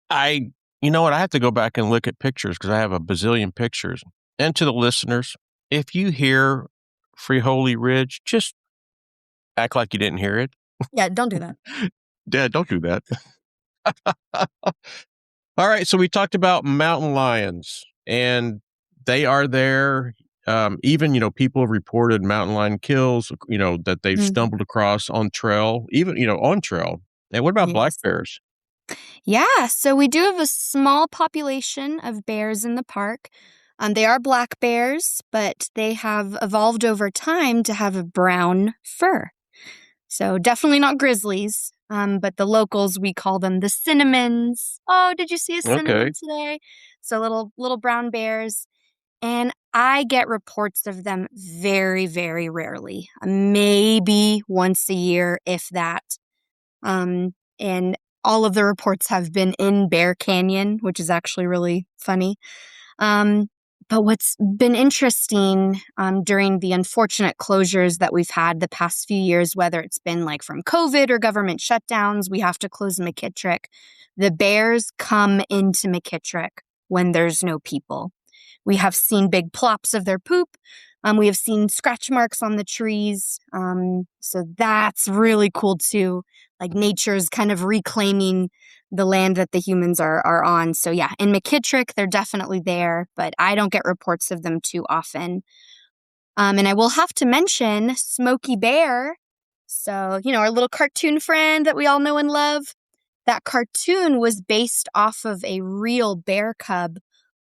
S1: I You know what? I have to go back and look at pictures because I have a bazillion pictures. And to the listeners, if you hear Freeholey Ridge, just act like you didn't hear it.
S2: Yeah, don't do that.
S1: Dad, don't do that. All right, so we talked about mountain lions, and they are there. Even, people have reported mountain lion kills, that they've
S2: Mhm.
S1: stumbled across on trail, even, on trail. And what about black
S2: Yes.
S1: bears?
S2: Yeah, so we do have a small population of bears in the park. They are black bears, but they have evolved over time to have a brown fur. So definitely not grizzlies, but the locals, we call them the cinnamons. Oh, did you see a cinnamon
S1: Okay.
S2: today? So little brown bears. And I get reports of them very, very rarely, maybe once a year, if that. And all of the reports have been in Bear Canyon, which is actually really funny. Um, but what's been interesting during the unfortunate closures that we've had the past few years, whether it's been like from COVID or government shutdowns, we have to close McKittrick. The bears come into McKittrick when there's no people. We have seen big plops of their poop. We have seen scratch marks on the trees. So that's really cool too. Like nature's kind of reclaiming the land that the humans are on. So yeah, in McKittrick, they're definitely there, but I don't get reports of them too often. And I will have to mention Smokey Bear. So, our little cartoon friend that we all know and love. That cartoon was based off of a real bear cub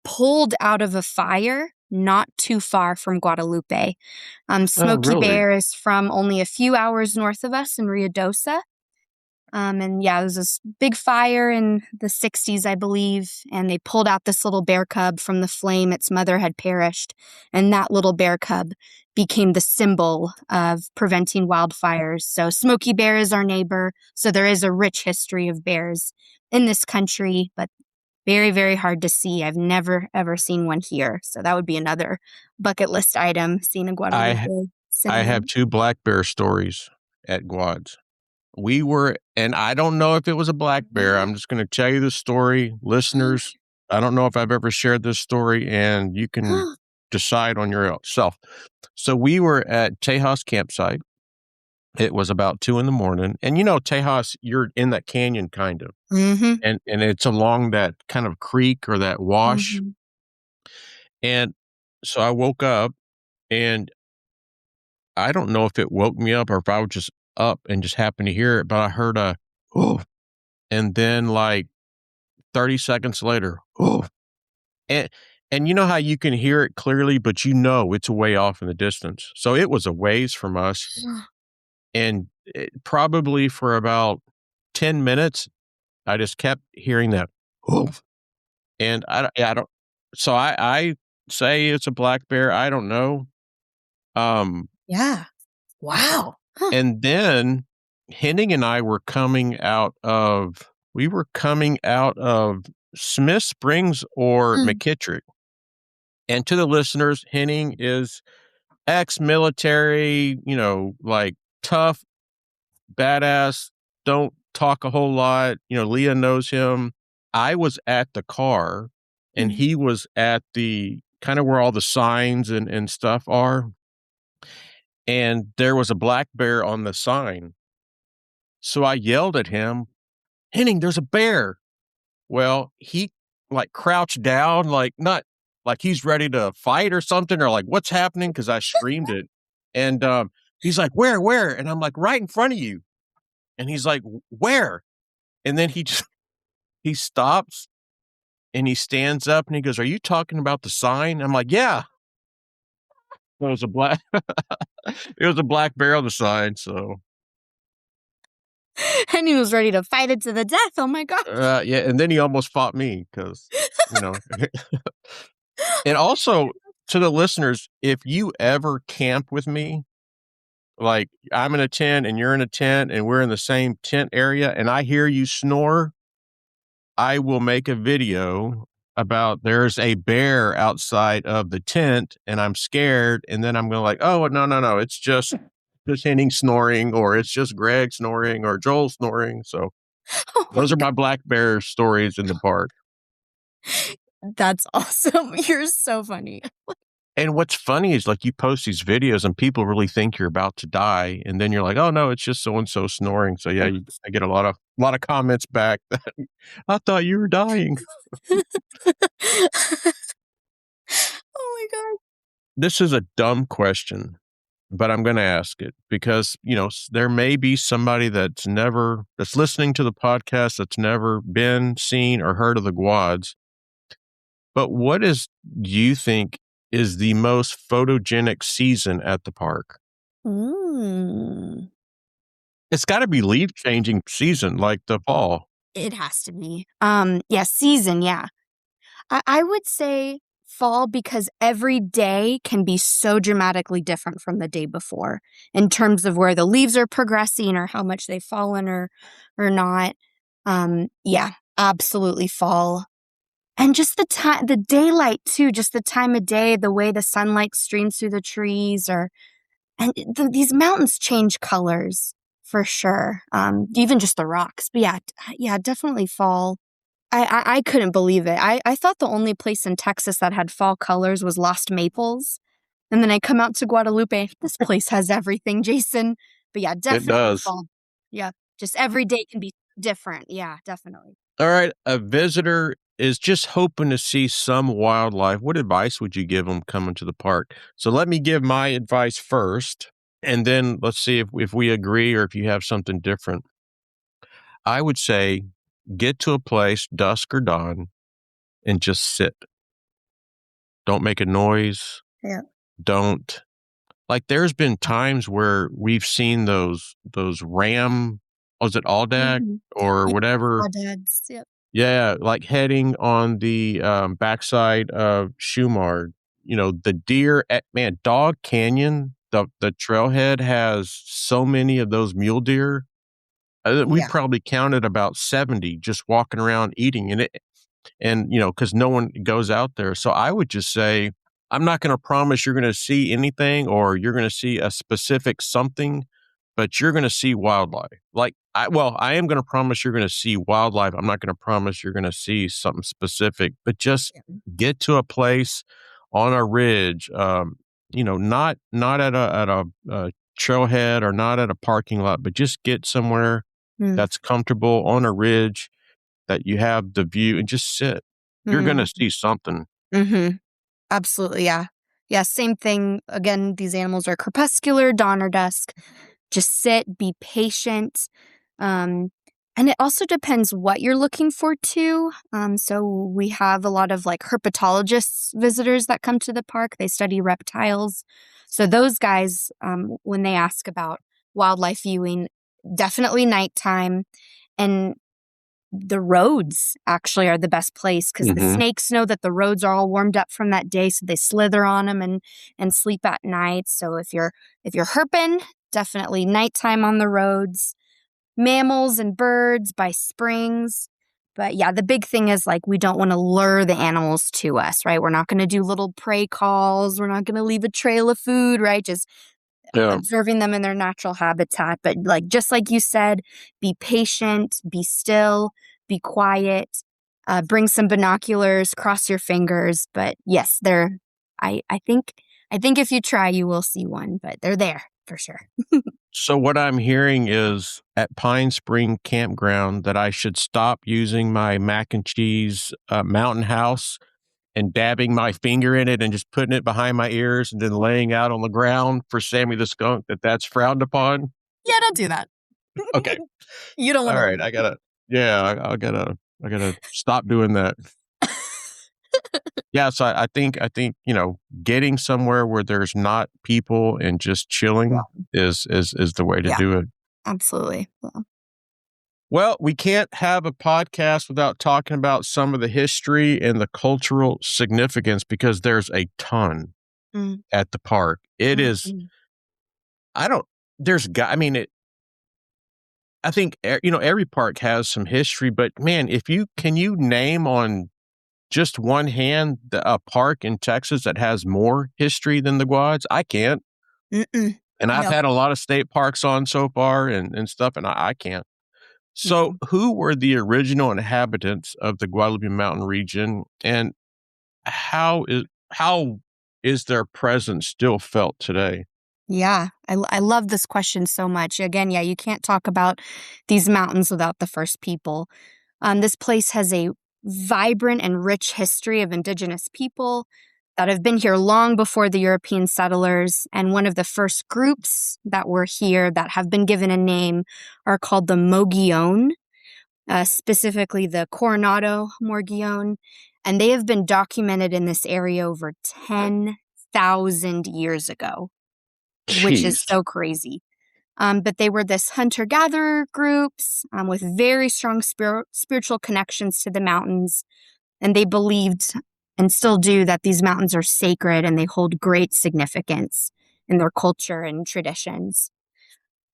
S2: pulled out of a fire not too far from Guadalupe.
S1: Oh,
S2: Smokey
S1: really?
S2: Bear is from only a few hours north of us in Ruidosa. And yeah, it was this big fire in the 60s, I believe, and they pulled out this little bear cub from the flame. Its mother had perished, and that little bear cub became the symbol of preventing wildfires. So Smokey Bear is our neighbor, so there is a rich history of bears in this country, but Very, very hard to see. I've never, ever seen one here. So that would be another bucket list item, seeing a Guadalupe
S1: I have
S2: cinnamon.
S1: 2 black bear stories at Guads. And I don't know if it was a black bear. I'm just gonna tell you the story. Listeners, I don't know if I've ever shared this story, and you can decide on yourself. So we were at Tejas campsite. It was about 2 in the morning, and Tejas, you're in that canyon kind of,
S2: Mm-hmm.
S1: and it's along that kind of creek or that wash,
S2: Mm-hmm.
S1: and so I woke up, and I don't know if it woke me up or if I was just up and just happened to hear it, but I heard a, "Oh," and then, like, 30 seconds later, "Oh," and and you know how you can hear it clearly, but it's a way off in the distance. So it was a ways from us, and probably for about 10 minutes, I just kept hearing that, "Oh," and I don't so I say it's a black bear, I don't know. Um,
S2: Yeah. Wow. Huh.
S1: and then Henning and I we were coming out of Smith Springs or McKittrick. And to the listeners, Henning is ex-military, like tough, badass, don't talk a whole lot. Leah knows him. I was at the car and he was at the kind of where all the signs and stuff are. And there was a black bear on the sign. So I yelled at him, Henning, there's a bear. Well, he like crouched down, like not like he's ready to fight or something, or like what's happening? Cause I screamed it. And he's like, where? And I'm like, right in front of you. And he's like, where? And then he stops and he stands up and he goes, are you talking about the sign? I'm like, yeah. It was a black it was a black bear on the sign. So
S2: And he was ready to fight it to the death. Oh my gosh.
S1: yeah, and then he almost fought me because, you know. And also to the listeners, if you ever camp with me, like I'm in a tent and you're in a tent and we're in the same tent area and I hear you snore, I will make a video about there's a bear outside of the tent and I'm scared. And then I'm going like, oh, no. It's just Henning snoring, or it's just Greg snoring, or Joel snoring. So those are my black bear stories in the park.
S2: That's awesome. You're so funny.
S1: And what's funny is like you post these videos and people really think you're about to die, and then you're like, "Oh no, it's just so and so snoring." So yeah, I get a lot of comments back that I thought you were dying.
S2: Oh my god.
S1: This is a dumb question, but I'm going to ask it because there may be somebody that's listening to the podcast that's never been, seen, or heard of the Guads. But do you think is the most photogenic season at the park? It's gotta be leaf-changing season, like the fall.
S2: It has to be. Yeah, season, yeah. I would say fall because every day can be so dramatically different from the day before in terms of where the leaves are progressing or how much they've fallen or not. Yeah, absolutely fall. And just the daylight too, just the time of day, the way the sunlight streams through the trees, these mountains change colors for sure. Even just the rocks. But yeah, definitely fall. I couldn't believe it. I thought the only place in Texas that had fall colors was Lost Maples. And then I come out to Guadalupe. This place has everything, Jason. But yeah,
S1: It
S2: definitely
S1: does.
S2: fall. Yeah, just every day can be different. Yeah, definitely.
S1: Alright, a visitor is just hoping to see some wildlife. What advice would you give them coming to the park? So let me give my advice first, and then let's see if we agree or if you have something different. I would say get to a place, dusk or dawn, and just sit. Don't make a noise.
S2: Yeah.
S1: Don't like there's been times where we've seen those was it Aldag or
S2: Yeah,
S1: whatever?
S2: Dads. Yep.
S1: Yeah, like heading on the backside of Shumard. The deer at Dog Canyon, the trailhead has so many of those mule deer. We
S2: Yeah.
S1: probably counted about 70 just walking around eating, and and, because no one goes out there. So I would just say, I'm not going to promise you're going to see anything or you're going to see a specific something, but you're going to see wildlife. I am going to promise you're going to see wildlife. I'm not going to promise you're going to see something specific, but just get to a place on a ridge, not at a trailhead or not at a parking lot, but just get somewhere that's comfortable on a ridge that you have the view and just sit. You're going to see something.
S2: Mm-hmm. Absolutely, yeah. Yeah, same thing. Again, these animals are crepuscular, dawn or dusk. Just sit, be patient. And it also depends what you're looking for, too. So we have a lot of herpetologists, visitors that come to the park. They study reptiles. So those guys, when they ask about wildlife viewing, definitely nighttime. And the roads actually are the best place because the snakes know that the roads are all warmed up from that day, so they slither on them and sleep at night. So if you're herping, definitely nighttime on the roads. Mammals and birds by springs. But yeah, the big thing is we don't want to lure the animals to us, right? We're not going to do little prey calls. We're not going to leave a trail of food, right? Just observing them in their natural habitat. But just like you said, be patient, be still, be quiet, bring some binoculars, cross your fingers. But yes, I think if you try, you will see one, but they're there for sure.
S1: So what I'm hearing is at Pine Spring Campground that I should stop using my mac and cheese mountain house and dabbing my finger in it and just putting it behind my ears and then laying out on the ground for Sammy the skunk, that's frowned upon.
S2: Yeah, don't do that.
S1: Okay.
S2: You don't want
S1: All
S2: to.
S1: right. I gotta stop doing that. Yeah. So I think, getting somewhere where there's not people and just chilling is the way to do it.
S2: Absolutely. Yeah.
S1: Well, we can't have a podcast without talking about some of the history and the cultural significance because there's a ton at the park. It is, I think, every park has some history, but man, can you name on just one hand a park in Texas that has more history than the Guads? I can't. And I've had a lot of state parks on so far and stuff, and I can't. So who were the original inhabitants of the Guadalupe Mountain region, and how is their presence still felt today?
S2: Yeah, I love this question so much. Again, yeah, you can't talk about these mountains without the first people. This place has a vibrant and rich history of indigenous people that have been here long before the European settlers. And one of the first groups that were here that have been given a name are called the Mogollon, specifically the Coronado Mogollon. And they have been documented in this area over 10,000 years ago.
S1: Jeez.
S2: Which is so crazy. But they were this hunter-gatherer groups with very strong spiritual connections to the mountains. And they believed, and still do, that these mountains are sacred and they hold great significance in their culture and traditions.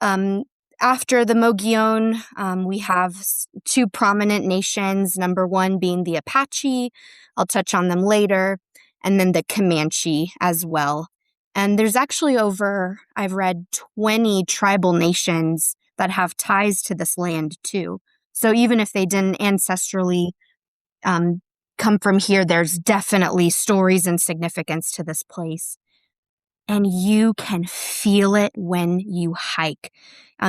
S2: After the Mogollon, we have two prominent nations, number one being the Apache. I'll touch on them later. And then the Comanche as well. And there's actually I've read 20 tribal nations that have ties to this land too. So even if they didn't ancestrally come from here, there's definitely stories and significance to this place. And you can feel it when you hike.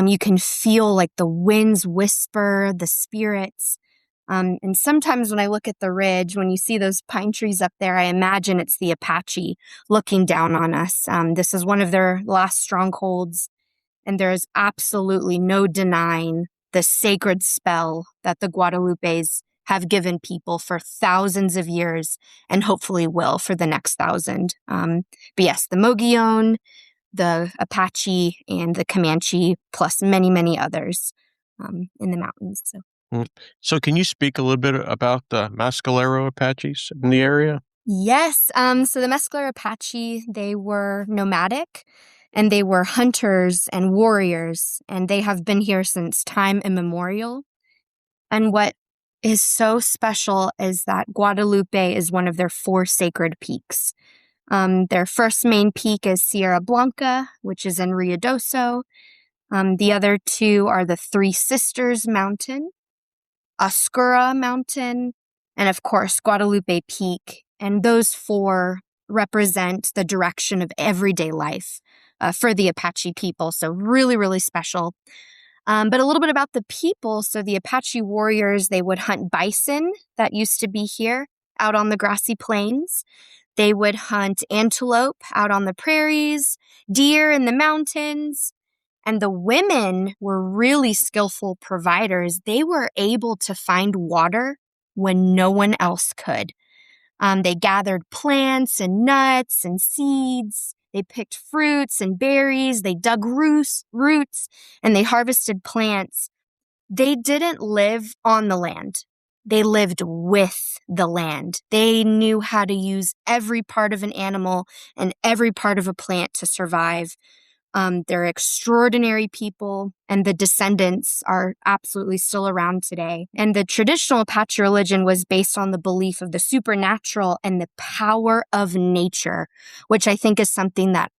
S2: You can feel the winds whisper, the spirits. And sometimes when I look at the ridge, when you see those pine trees up there, I imagine it's the Apache looking down on us. This is one of their last strongholds, and there is absolutely no denying the sacred spell that the Guadalupes have given people for thousands of years, and hopefully will for the next 1,000. But yes, the Mogollon, the Apache, and the Comanche, plus many, many others in the mountains.
S1: So can you speak a little bit about the Mescalero Apaches in the area?
S2: Yes. So the Mescalero Apache, they were nomadic and they were hunters and warriors, and they have been here since time immemorial. And what is so special is that Guadalupe is one of their 4 sacred peaks. Their first main peak is Sierra Blanca, which is in Ruidoso. The other 2 are the Three Sisters Mountain, Oscura Mountain, and of course, Guadalupe Peak. And those 4 represent the direction of everyday life for the Apache people. So really, really special. But a little bit about the people. So the Apache warriors, they would hunt bison that used to be here out on the grassy plains. They would hunt antelope out on the prairies, deer in the mountains. And the women were really skillful providers. They were able to find water when no one else could. They gathered plants and nuts and seeds. They picked fruits and berries. They dug roots, and they harvested plants. They didn't live on the land. They lived with the land. They knew how to use every part of an animal and every part of a plant to survive. They're extraordinary people, and the descendants are absolutely still around today. And the traditional Apache religion was based on the belief of the supernatural and the power of nature, which I think is something that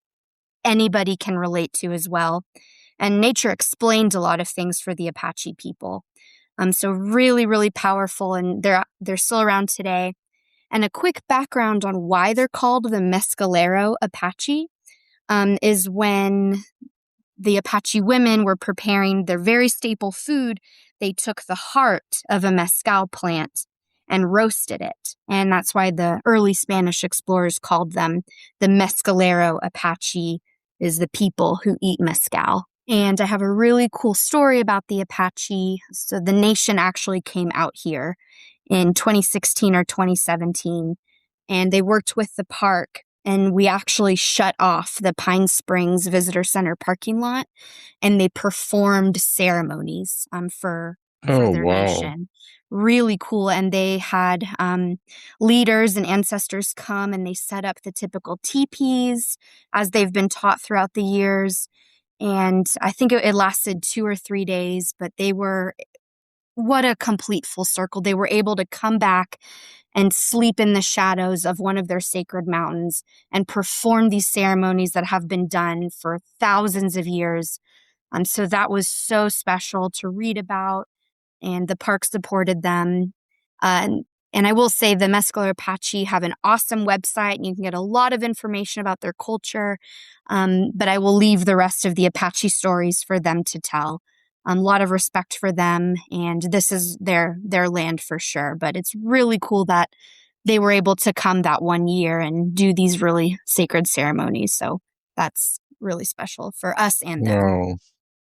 S2: anybody can relate to as well. And nature explained a lot of things for the Apache people. So really, really powerful, and they're still around today. And a quick background on why they're called the Mescalero Apache is when the Apache women were preparing their very staple food, they took the heart of a mescal plant and roasted it. And that's why the early Spanish explorers called them the Mescalero Apache, is the people who eat mescal. And I have a really cool story about the Apache. So the nation actually came out here in 2016 or 2017, and they worked with the park. And we actually shut off the Pine Springs Visitor Center parking lot, and they performed ceremonies for their nation. Really cool. And they had leaders and ancestors come, and they set up the typical teepees as they've been taught throughout the years. And I think it lasted 2 or 3 days, but what a complete full circle. They were able to come back and sleep in the shadows of one of their sacred mountains and perform these ceremonies that have been done for thousands of years. So that was so special to read about, and the park supported them. And I will say the Mescalero Apache have an awesome website, and you can get a lot of information about their culture, but I will leave the rest of the Apache stories for them to tell. A lot of respect for them, and this is their land for sure. But it's really cool that they were able to come that one year and do these really sacred ceremonies. So that's really special for us and them.
S1: Wow,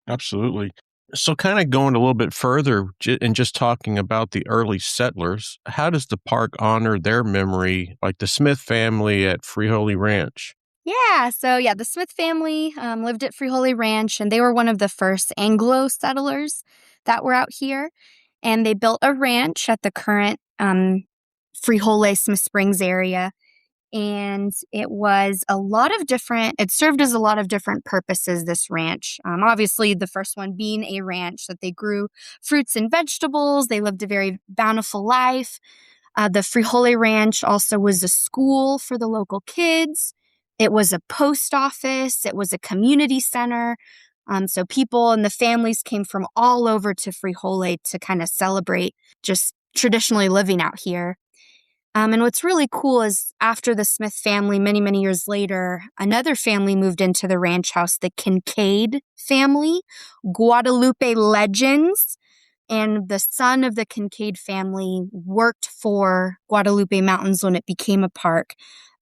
S1: absolutely. So kind of going a little bit further and just talking about the early settlers, how does the park honor their memory, like the Smith family at Freeholey Ranch?
S2: Yeah, so the Smith family lived at Freeholey Ranch, and they were one of the first Anglo settlers that were out here. And they built a ranch at the current Freeholey Smith Springs area. And it served as a lot of different purposes, this ranch. Obviously, the first one being a ranch that they grew fruits and vegetables. They lived a very bountiful life. The Freeholey Ranch also was a school for the local kids. It was a post office. It was a community center. So people and the families came from all over to Freeholey to kind of celebrate just traditionally living out here. And what's really cool is after the Smith family, many, many years later, another family moved into the ranch house, the Kincaid family, Guadalupe legends. And the son of the Kincaid family worked for Guadalupe Mountains when it became a park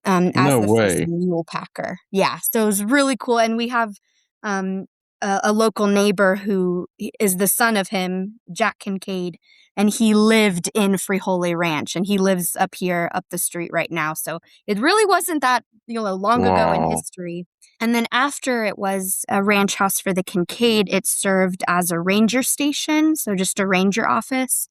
S2: as the first mule packer. Yeah, so it was really cool. And we have a local neighbor who is the son of him, Jack Kincaid, and he lived in Freeholey Ranch, and he lives up here, up the street right now. So it really wasn't that long ago in history. And then after it was a ranch house for the Kincaid, it served as a ranger station, so just a ranger office.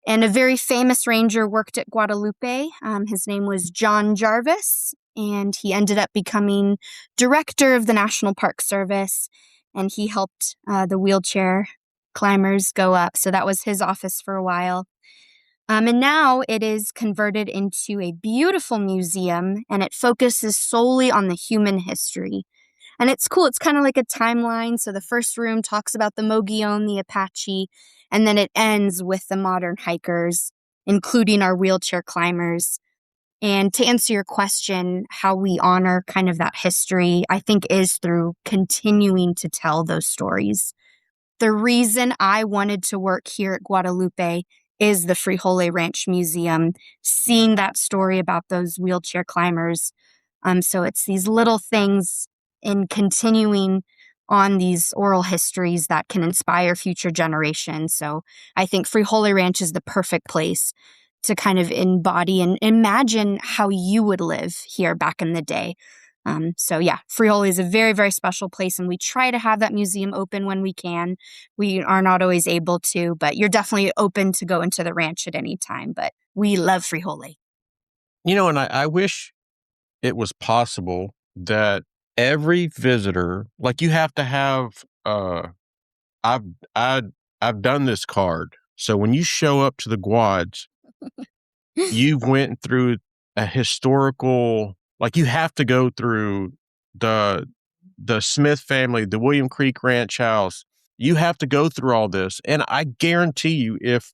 S2: And a very famous ranger worked at Guadalupe. His name was John Jarvis, and he ended up becoming director of the National Park Service, and he helped the wheelchair climbers go up. So that was his office for a while. And now it is converted into a beautiful museum, and it focuses solely on the human history. And it's cool. It's kind of like a timeline. So the first room talks about the Mogollon, the Apache, and then it ends with the modern hikers, including our wheelchair climbers. And to answer your question, how we honor kind of that history, I think is through continuing to tell those stories. The reason I wanted to work here at Guadalupe is the Frijole Ranch Museum, seeing that story about those wheelchair climbers. So it's these little things in continuing on these oral histories that can inspire future generations. So I think Frijole Ranch is the perfect place to kind of embody and imagine how you would live here back in the day. So yeah, Frijole is a very, very special place, and we try to have that museum open when we can. We are not always able to, but you're definitely open to go into the ranch at any time. But we love Frijole.
S1: And I wish it was possible that every visitor, like you have to have, I've done this card. So when you show up to the Guads, you went through a historical, like you have to go through the Smith family, the William Creek Ranch House. You have to go through all this. And I guarantee you, if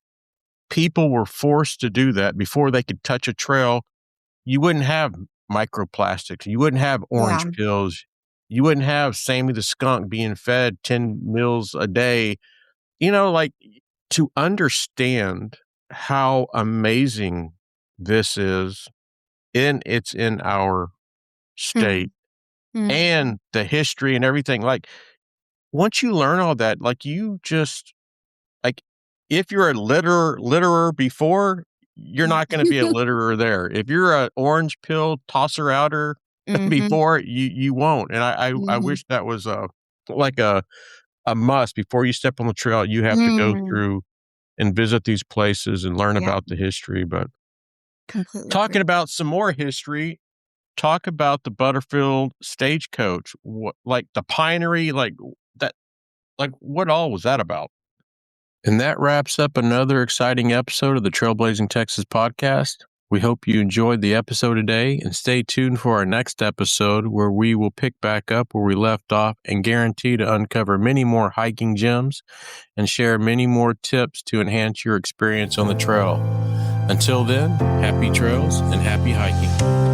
S1: people were forced to do that before they could touch a trail, you wouldn't have microplastics. You wouldn't have orange pills. You wouldn't have Sammy the skunk being fed 10 meals a day. Like, to understand how amazing this is, it's in our state and the history and everything. Like, once you learn all that, like, you just, like, if you're a litterer before, you're not going to be a litterer there. If you're a orange pill tosser outer before, you won't. And I wish that was like a must. Before you step on the trail, you have to go through and visit these places and learn about the history. But
S2: completely
S1: talking about some more history, talk about the Butterfield Stagecoach, like the Pinery, like that, like what all was that about? And that wraps up another exciting episode of the Trailblazing Texas podcast. We hope you enjoyed the episode today, and stay tuned for our next episode where we will pick back up where we left off and guarantee to uncover many more hiking gems and share many more tips to enhance your experience on the trail. Until then, happy trails and happy hiking.